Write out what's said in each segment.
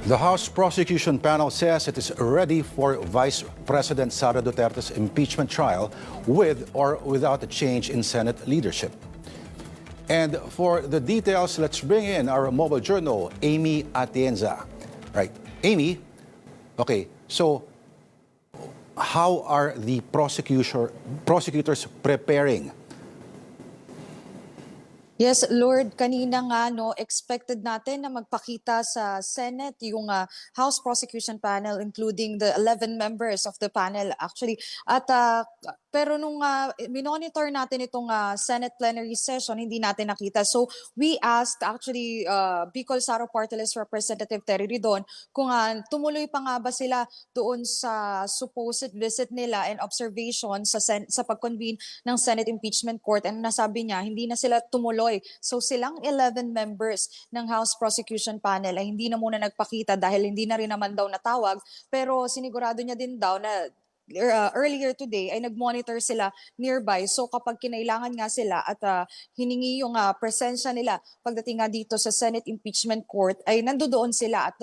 The House Prosecution Panel says it is ready for Vice President Sara Duterte's impeachment trial with or without a change in Senate leadership. And for the details, let's bring in our mobile journal, Amy Atienza. Right, Amy, okay, so how are the prosecutors preparing? Yes, Lord, kanina nga no, expected natin na magpakita sa Senate yung House Prosecution Panel including the 11 members of the panel actually. At pero nung minonitor natin itong Senate plenary session, hindi natin nakita. So we asked actually Bicol Saro Party List Representative Terry Ridon kung tumuloy pa nga ba sila doon sa supposed visit nila and observation sa pag-convene ng Senate Impeachment Court, and nasabi niya hindi na sila tumuloy. So silang 11 members ng House Prosecution Panel ay hindi na muna nagpakita dahil hindi na rin naman daw natawag, pero sinigurado niya din daw na earlier today ay nag-monitor sila nearby. So kapag kinailangan nga sila at hiningi yung presensya nila pagdating nga dito sa Senate Impeachment Court, ay nandoon sila at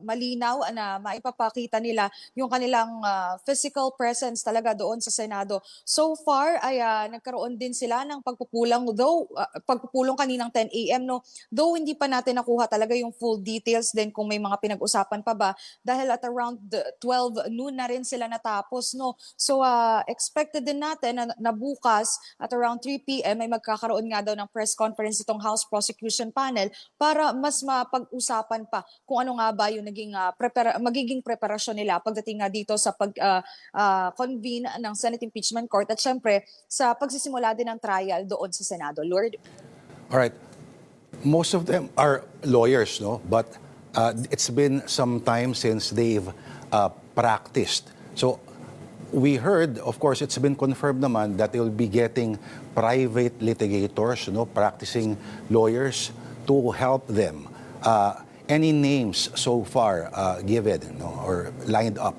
malinaw na maipapakita nila yung kanilang physical presence talaga doon sa Senado. So far ay nagkaroon din sila ng pagpupulong, though pagpupulong kaninang 10 a.m. no, though hindi pa natin nakuha talaga yung full details din kung may mga pinag-usapan pa ba dahil at around 12 noon na rin sila natapos no. So expected din natin na bukas at around 3 p.m. ay magkakaroon nga daw ng press conference itong House Prosecution Panel para mas mapag-usapan pa kung ano nga ba yung magiging preparasyon nila pagdating nga dito sa pag-convene ng Senate Impeachment Court at syempre sa pagsisimula din ng trial doon sa Senado. Lord? All right. Most of them are lawyers, no? But it's been some time since they've practiced. So we heard, of course, it's been confirmed naman that they will be getting private litigators, no? Practicing lawyers to help them. Any names so far given or lined up?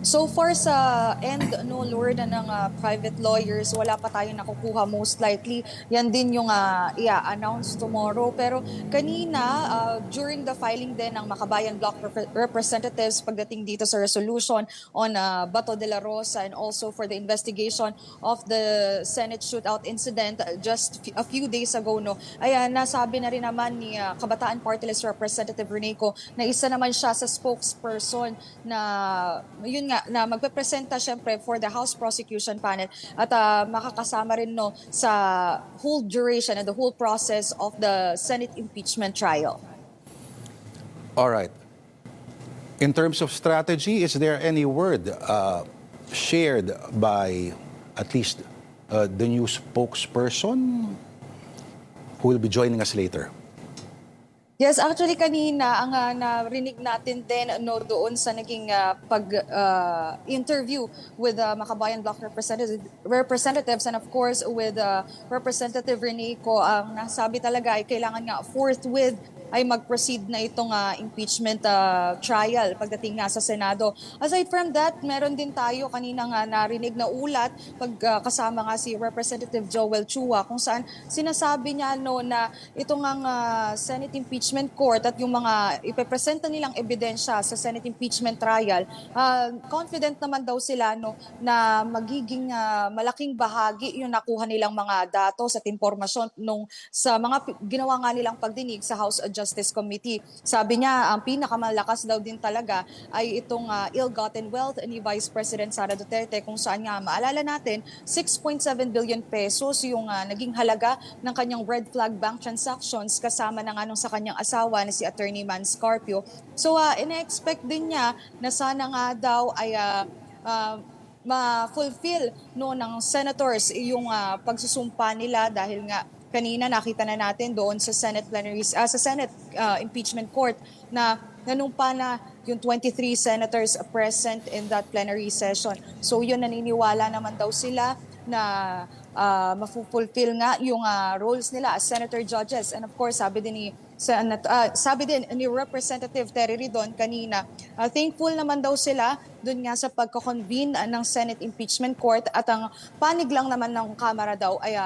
So far sa end, no, Lord, ng private lawyers, wala pa tayong nakukuha. Most likely, yan din yung i-announce tomorrow. Pero kanina, during the filing din ng Makabayan Bloc Representatives pagdating dito sa resolution on Bato de la Rosa and also for the investigation of the Senate shootout incident just a few days ago, no, ay nasabi na rin naman ni Kabataan Party List Representative Reneco na isa naman siya sa spokesperson na yun nga na magpepresenta syempre for the House Prosecution Panel at makakasama rin no sa whole duration and the whole process of the Senate impeachment trial. All right. In terms of strategy, is there any word shared by at least the new spokesperson who will be joining us later? Yes, actually kanina ang narinig natin din no doon sa naging interview with Makabayan Bloc representatives and of course with Representative Reneco, ang nasabi talaga ay kailangan nga forthwith ay mag-proceed na itong impeachment trial pagdating nga sa Senado. Aside from that, meron din tayo kanina nga narinig na ulat kasama nga si Representative Joel Chua kung saan sinasabi niya no na itong Senate Impeachment Court at yung mga ipepresenta nilang ebidensya sa Senate Impeachment Trial, confident naman daw sila no na magiging malaking bahagi yung nakuha nilang mga datos at impormasyon sa mga ginawa nga nilang pagdinig sa House Justice Committee. Sabi niya, ang pinakamalakas daw din talaga ay itong ill-gotten wealth ni Vice President Sara Duterte kung saan nga maalala natin 6.7 billion pesos yung naging halaga ng kanyang red flag bank transactions kasama na nga nung sa kanyang asawa na si Attorney Man Scarpio. So ina-expect din niya na sana nga daw ay ma-fulfill no ng senators yung pagsusumpa nila dahil nga kanina nakita na natin doon sa Senate Impeachment Court na nanumpa na yung 23 senators present in that plenary session. So yun, naniniwala naman daw sila na mafulfill nga yung roles nila as senator judges. And of course, sabi din ni Representative Terry Ridon kanina, thankful naman daw sila dun nga sa pagko-convene ng Senate Impeachment Court at ang panig lang naman ng Kamara daw ay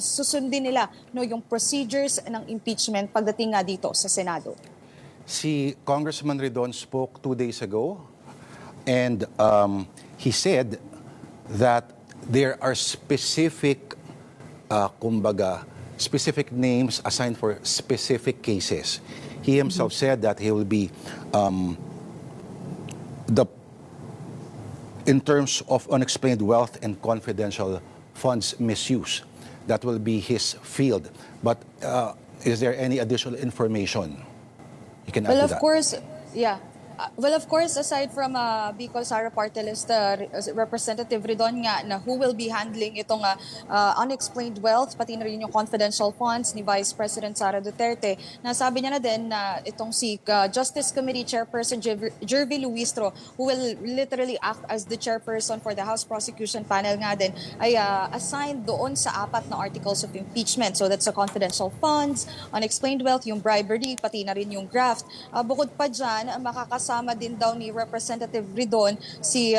susundin nila no yung procedures ng impeachment pagdating nga dito sa Senado. si Congressman Ridon spoke 2 days ago, and he said that there are specific, kumbaga, specific names assigned for specific cases. He himself said that he will be in terms of unexplained wealth and confidential funds misuse. That will be his field. But is there any additional information you can add Well, to of that? course, yeah. Well, of course, aside from Bicol Sara Party List, Representative Ridon nga na who will be handling itong unexplained wealth, pati na rin yung confidential funds ni Vice President Sara Duterte, nasabi niya na din na itong si Justice Committee Chairperson Jervy Luistro, who will literally act as the chairperson for the House Prosecution Panel nga din, ay assigned doon sa 4 na articles of impeachment. So that's the confidential funds, unexplained wealth, yung bribery, pati na rin yung graft. Bukod pa dyan, makakasama din daw ni Representative Ridon si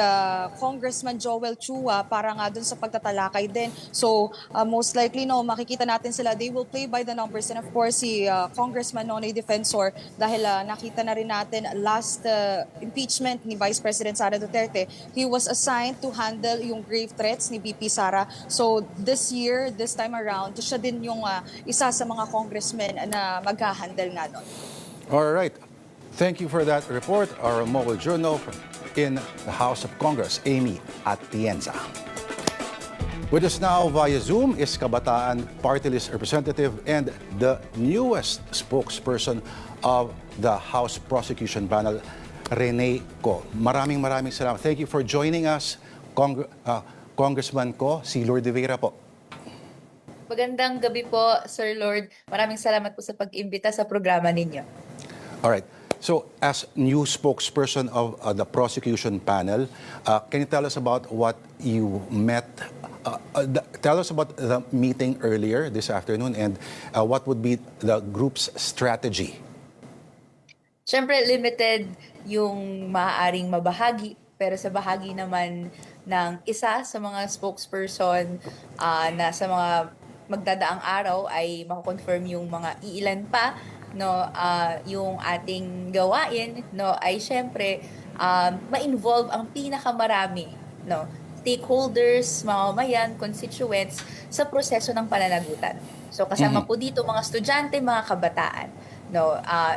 Congressman Joel Chua para nga dun sa pagtatalakay din. So most likely makikita natin sila, they will play by the numbers, and of course si Congressman Nonoy Defensor, dahil nakita na rin natin last impeachment ni Vice President Sara Duterte, he was assigned to handle yung grave threats ni VP Sara. So this year, this time around, siya din yung isa sa mga congressmen na mag-handle nga nun. All right. Thank you for that report. Our mobile journal in the House of Congress, Amy Atienza. With us now via Zoom is Kabataan Party List Representative and the newest spokesperson of the House Prosecution Panel, Rene Ko. Maraming salamat. Thank you for joining us, Congressman Ko, si Lourdes Vera po. Magandang gabi po, Sir Lord. Maraming salamat po sa pag-imbita sa programa ninyo. All right. So, as new spokesperson of the prosecution panel, can you tell us about what you met? Tell us about the meeting earlier this afternoon, and what would be the group's strategy? Siyempre, limited yung maaaring mabahagi, pero sa bahagi naman ng isa sa mga spokesperson na sa mga magdadaang araw ay mako-confirm yung mga iilan pa, yung ating gawain, ay syempre ma-involve ang pinakamarami, stakeholders, mamamayan, constituents sa proseso ng pananagutan. So kasama po dito mga estudyante, mga kabataan.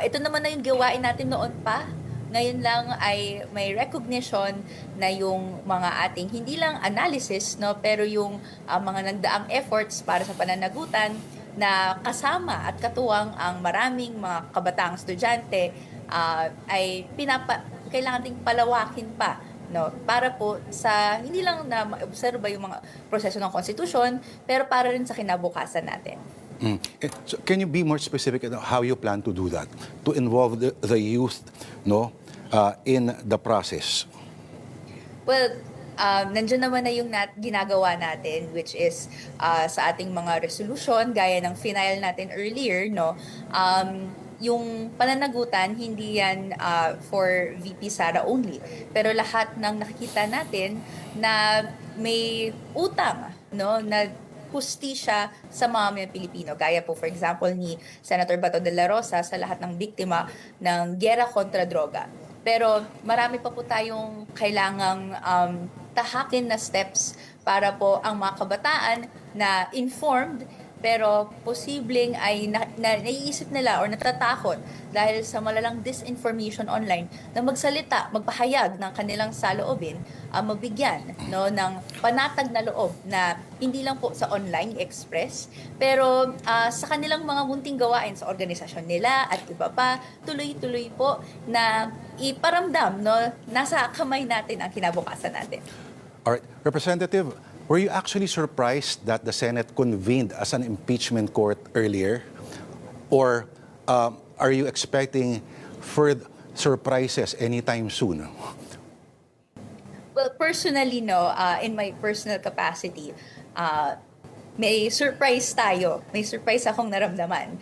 Ito naman na yung gawain natin noon pa. Ngayon lang ay may recognition na yung mga ating hindi lang analysis, pero yung mga nagdaang efforts para sa pananagutan na kasama at katuwang ang maraming mga kabataang estudyante ay kailangan ding palawakin pa, para po sa hindi lang na maobserba yung mga proseso ng konstitusyon, pero para rin sa kinabukasan natin. So can you be more specific about how you plan to do that, to involve the youth, in the process? Well, nandiyan naman na yung ginagawa natin, which is sa ating mga resolution, gaya ng final natin earlier, yung pananagutan, hindi yan for VP Sara only. Pero lahat ng nakikita natin na may utang, na hustisya sa mga Pilipino. Gaya po, for example, ni Senator Bato de la Rosa sa lahat ng biktima ng giyera kontra droga. Pero marami pa po tayong kailangang tahakin na steps para po ang mga kabataan na informed pero posibleng ay naiisip nila or natatakot dahil sa malalang disinformation online na magsalita, magpahayag ng kanilang saloobin, mabigyan ng panatag na loob na hindi lang po sa online express pero sa kanilang mga munting gawain sa organisasyon nila at iba pa, tuloy-tuloy po na iparamdam nasa kamay natin ang kinabukasan natin. All right. Representative, were you actually surprised that the Senate convened as an impeachment court earlier? Or are you expecting further surprises anytime soon? Well, personally, in my personal capacity, may surprise tayo. May surprise akong naramdaman.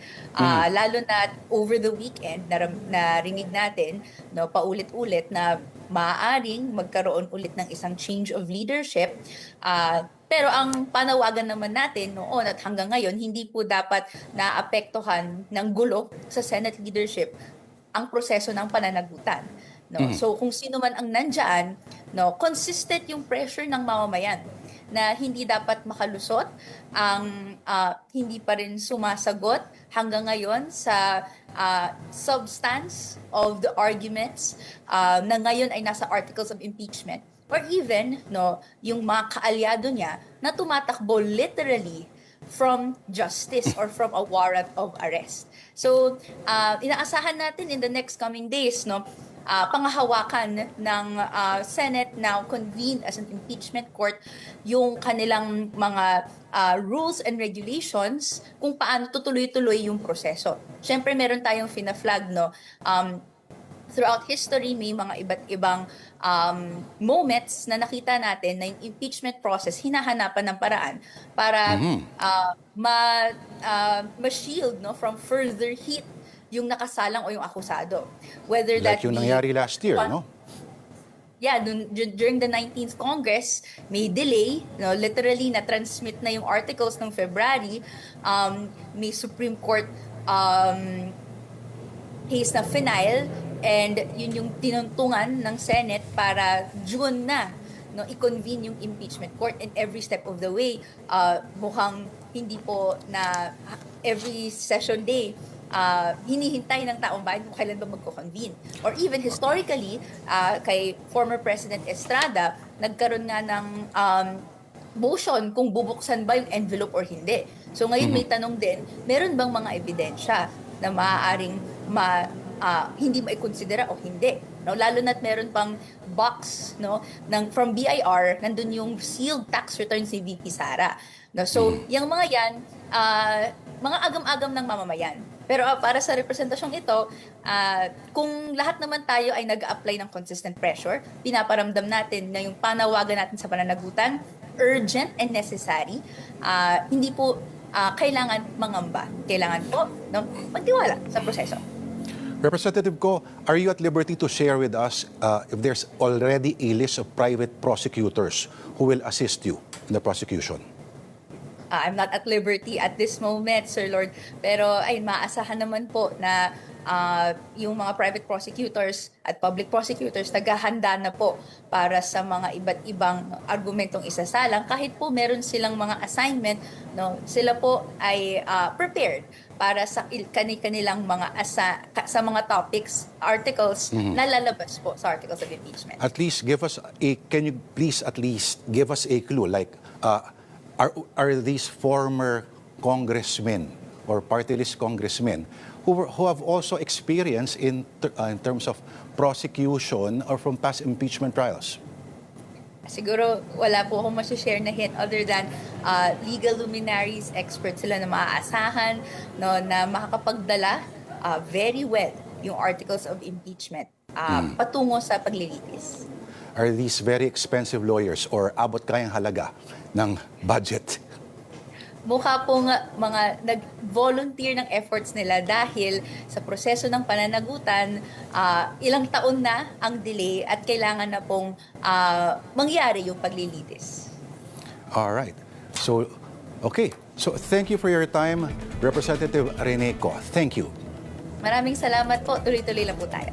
Lalo na over the weekend, narinig natin, paulit-ulit na maaaring magkaroon ulit ng isang change of leadership. Pero ang panawagan naman natin noon at hanggang ngayon, hindi po dapat naapektuhan ng gulo sa Senate leadership ang proseso ng pananagutan. No? So kung sino man ang nandyan, no, consistent yung pressure ng mamamayan na hindi dapat makalusot, ang hindi pa rin sumasagot hanggang ngayon sa substance of the arguments na ngayon ay nasa articles of impeachment, or even yung mga kaalyado niya na tumatakbo literally from justice or from a warrant of arrest. So, inaasahan natin in the next coming days, pangahawakan ng Senate now convened as an impeachment court yung kanilang mga rules and regulations kung paano tutuloy-tuloy yung proseso. Siyempre, meron tayong fina-flag, throughout history, may mga iba't ibang moments na nakita natin na yung impeachment process, hinahanapan ng paraan para ma-shield from further heat yung nakasalang o yung akusado. Whether Like that yung be nangyari last year, no? Yeah, during the 19th Congress, may delay, literally na-transmit na yung articles ng February, may Supreme Court case na final, and yun yung tinuntungan ng Senate para June na i-convene yung impeachment court, and every step of the way, mukhang hindi po na every session day, hinihintay ng taong bayan kung kailan ba magko-convene. Or even historically, kay former President Estrada, nagkaroon nga ng motion kung bubuksan ba yung envelope or hindi. So ngayon may tanong din, meron bang mga ebidensya na maaaring hindi maikonsidera o hindi? Lalo na't meron pang box from BIR, nandun yung sealed tax return si VP Sara. So yung mga yan, mga agam-agam ng mamamayan. Pero para sa representasyong ito, kung lahat naman tayo ay nag-apply ng consistent pressure, pinaparamdam natin na yung panawagan natin sa pananagutan, urgent and necessary, hindi po kailangan mangamba. Kailangan po magtiwala sa proseso. Representative Ko, are you at liberty to share with us if there's already a list of private prosecutors who will assist you in the prosecution? I'm not at liberty at this moment, Sir Lord. Pero ay maasahan naman po na yung mga private prosecutors at public prosecutors naghahanda na po para sa mga iba't ibang argumentong isasalang. Kahit po meron silang mga assignment, sila po ay prepared para sa kanilang mga sa mga topics, articles na lalabas po sa articles of impeachment. At least give us can you please at least give us a clue, like are these former congressmen or party list congressmen who have also experience in terms of prosecution or from past impeachment trials? Siguro wala po akong masashare na hint other than legal luminaries, experts sila na maaasahan, na makakapagdala very well yung articles of impeachment patungo sa paglilitis. Are these very expensive lawyers or abot kayang halaga ng budget? Mukha pong mga nag-volunteer ng efforts nila dahil sa proseso ng pananagutan, ilang taon na ang delay at kailangan na pong mangyari yung paglilitis. All right. So, okay. So, thank you for your time, Representative Rene Co. Thank you. Maraming salamat po. Tuloy-tuloy lang po tayo.